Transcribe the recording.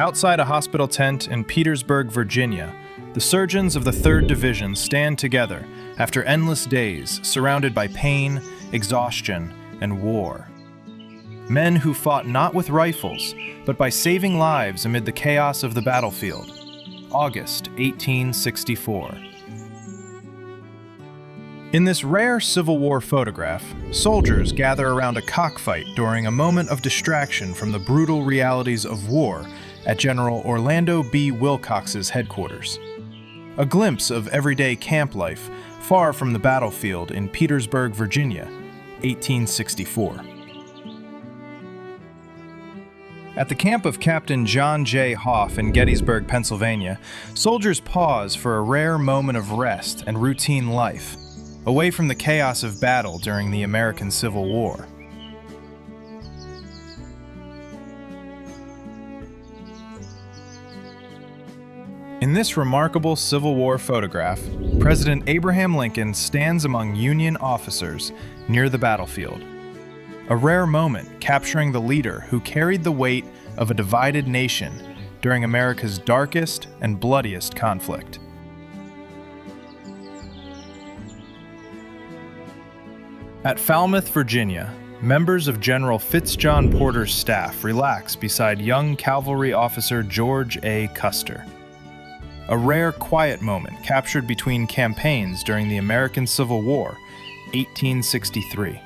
Outside a hospital tent in Petersburg, Virginia, the surgeons of the 3rd Division stand together after endless days surrounded by pain, exhaustion, and war. Men who fought not with rifles, but by saving lives amid the chaos of the battlefield. August 1864. In this rare Civil War photograph, soldiers gather around a cockfight during a moment of distraction from the brutal realities of war at General Orlando B. Wilcox's headquarters. A glimpse of everyday camp life far from the battlefield in Petersburg, Virginia, 1864. At the camp of Captain John J. Hoff in Gettysburg, Pennsylvania, soldiers pause for a rare moment of rest and routine life, away from the chaos of battle during the American Civil War. In this remarkable Civil War photograph, President Abraham Lincoln stands among Union officers near the battlefield. A rare moment capturing the leader who carried the weight of a divided nation during America's darkest and bloodiest conflict. At Falmouth, Virginia, members of General Fitzjohn Porter's staff relax beside young cavalry officer George A. Custer. A rare quiet moment captured between campaigns during the American Civil War, 1863.